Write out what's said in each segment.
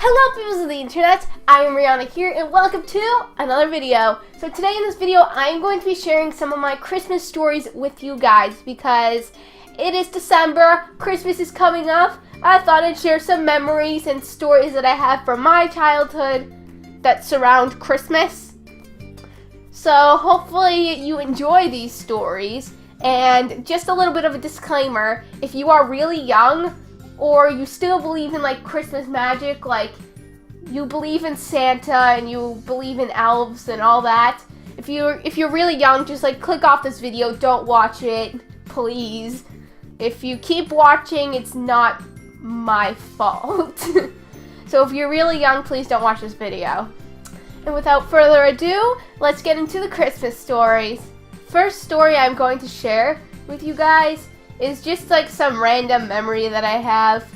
Hello peoples of the internet, I am Riana here and welcome to another video. So today in this video I am going to be sharing some of my Christmas stories with you guys because it is December, Christmas is coming up. I thought I'd share some memories and stories that I have from my childhood that surround Christmas. So hopefully you enjoy these stories, and just a little bit of a disclaimer, if you are really young or you still believe in like Christmas magic, like you believe in Santa and you believe in elves and all that, if you're really young, just like click off this video, don't watch it, please. If you keep watching, it's not my fault. So if you're really young, please don't watch this video. And without further ado, let's get into the Christmas stories. First story I'm going to share with you guys is just like some random memory that I have.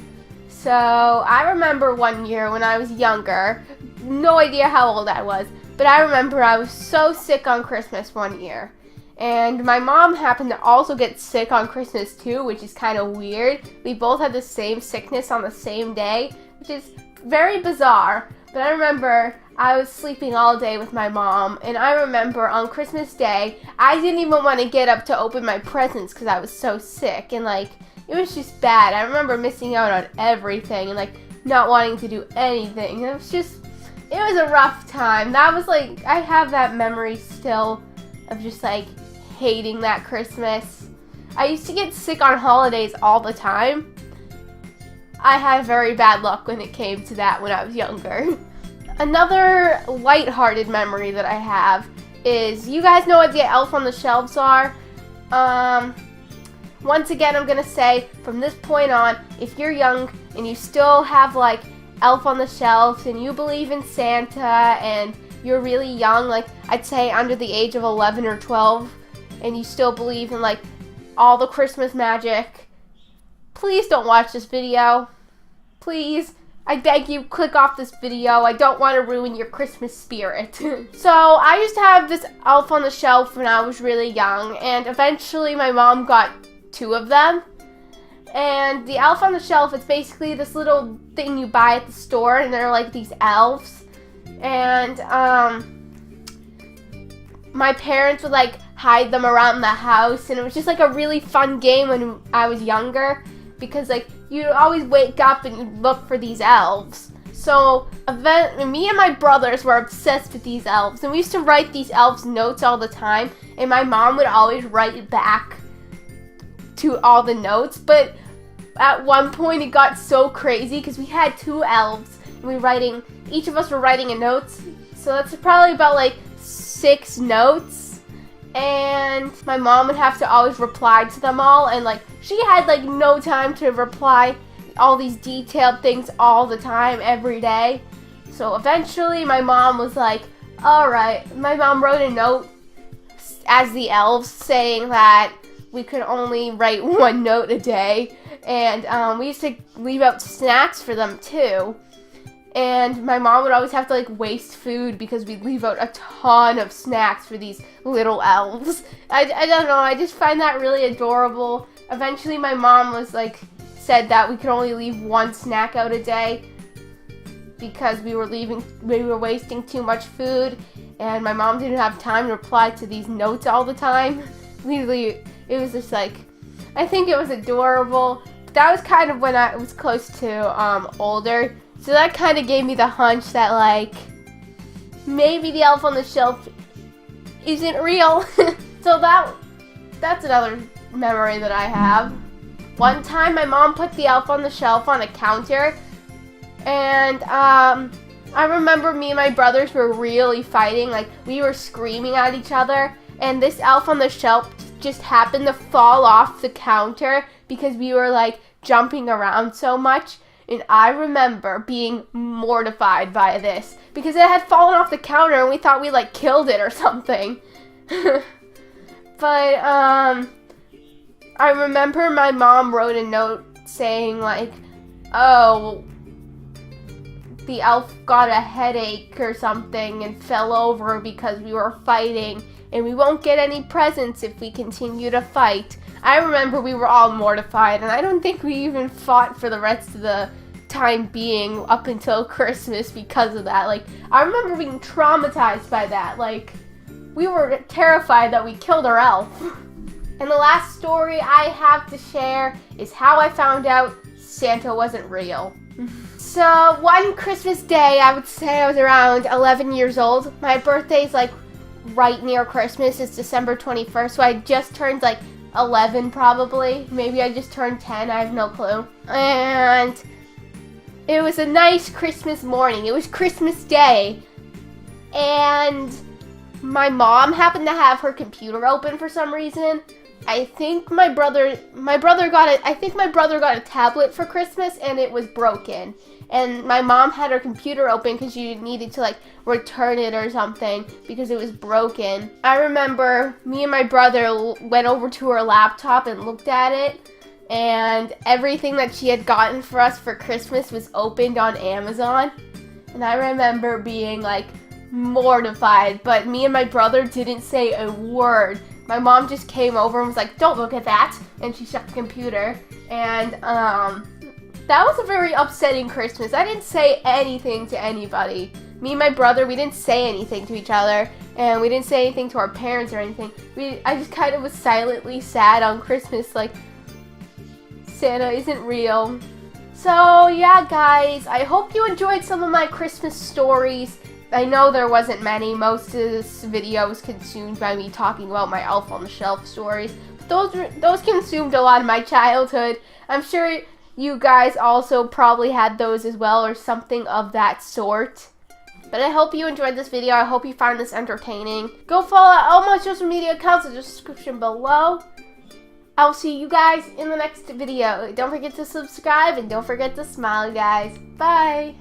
So I remember one year when I was younger, no idea how old I was, but I remember I was so sick on Christmas one year. And my mom happened to also get sick on Christmas too, which is kind of weird. We both had the same sickness on the same day, which is very bizarre. But I remember I was sleeping all day with my mom, and I remember on Christmas Day, I didn't even want to get up to open my presents because I was so sick, and like, it was just bad. I remember missing out on everything and like not wanting to do anything. It was a rough time. That was like, I have that memory still of just like hating that Christmas. I used to get sick on holidays all the time. I had very bad luck when it came to that when I was younger. Another lighthearted memory that I have is, you guys know what the Elf on the Shelves are? Once again, I'm gonna say, from this point on, if you're young and you still have like Elf on the Shelves and you believe in Santa and you're really young, like I'd say under the age of 11 or 12, and you still believe in like all the Christmas magic, please don't watch this video. Please, I beg you, click off this video. I don't want to ruin your Christmas spirit. So I used to have this Elf on the Shelf when I was really young, and eventually my mom got 2 of them. And the Elf on the Shelf, it's basically this little thing you buy at the store, and they're like these elves. And my parents would like hide them around the house, and it was just like a really fun game when I was younger, because like you'd always wake up and you'd look for these elves. So me and my brothers were obsessed with these elves, and we used to write these elves notes all the time, and my mom would always write back to all the notes. But at one point it got so crazy because we had 2 elves and each of us were writing a note, so that's probably about like 6 notes, and my mom would have to always reply to them all, and like she had like no time to reply all these detailed things all the time every day. So eventually my mom was like, alright, my mom wrote a note as the elves saying that we could only write 1 note a day, and we used to leave out snacks for them too. And my mom would always have to like waste food because we'd leave out a ton of snacks for these little elves. I don't know, I just find that really adorable. Eventually my mom was like, said that we could only leave 1 snack out a day because we were wasting too much food, and my mom didn't have time to reply to these notes all the time. Literally, it was just like, I think it was adorable. But that was kind of when I was close to older. So that kind of gave me the hunch that like, maybe the Elf on the Shelf isn't real. So that's another memory that I have. One time my mom put the Elf on the Shelf on a counter, and I remember me and my brothers were really fighting, like we were screaming at each other, and this Elf on the Shelf just happened to fall off the counter because we were like jumping around so much. And I remember being mortified by this because it had fallen off the counter and we thought we like killed it or something. But I remember my mom wrote a note saying like, oh, the elf got a headache or something and fell over because we were fighting, and we won't get any presents if we continue to fight. I remember we were all mortified, and I don't think we even fought for the rest of the time being up until Christmas because of that. Like, I remember being traumatized by that. Like, we were terrified that we killed our elf. And the last story I have to share is how I found out Santa wasn't real. So one Christmas day, I would say I was around 11 years old. My birthday's like right near Christmas. It's December 21st, so I just turned like 11 probably. Maybe I just turned 10, I have no clue. And it was a nice Christmas morning. It was Christmas Day. And my mom happened to have her computer open for some reason. I think my brother got a tablet for Christmas and it was broken. And my mom had her computer open because she needed to like return it or something because it was broken. I remember me and my brother went over to her laptop and looked at it, and everything that she had gotten for us for Christmas was opened on Amazon. And I remember being like mortified, but me and my brother didn't say a word. My mom just came over and was like, "Don't look at that," and she shut the computer. And that was a very upsetting Christmas. I didn't say anything to anybody. Me and my brother, we didn't say anything to each other, and we didn't say anything to our parents or anything. I just kind of was silently sad on Christmas, like, Santa isn't real. So yeah, guys, I hope you enjoyed some of my Christmas stories. I know there wasn't many. Most of this video was consumed by me talking about my Elf on the Shelf stories. But those consumed a lot of my childhood. I'm sure you guys also probably had those as well, or something of that sort. But I hope you enjoyed this video. I hope you found this entertaining. Go follow all my social media accounts in the description below. I'll see you guys in the next video. Don't forget to subscribe and don't forget to smile, guys. Bye!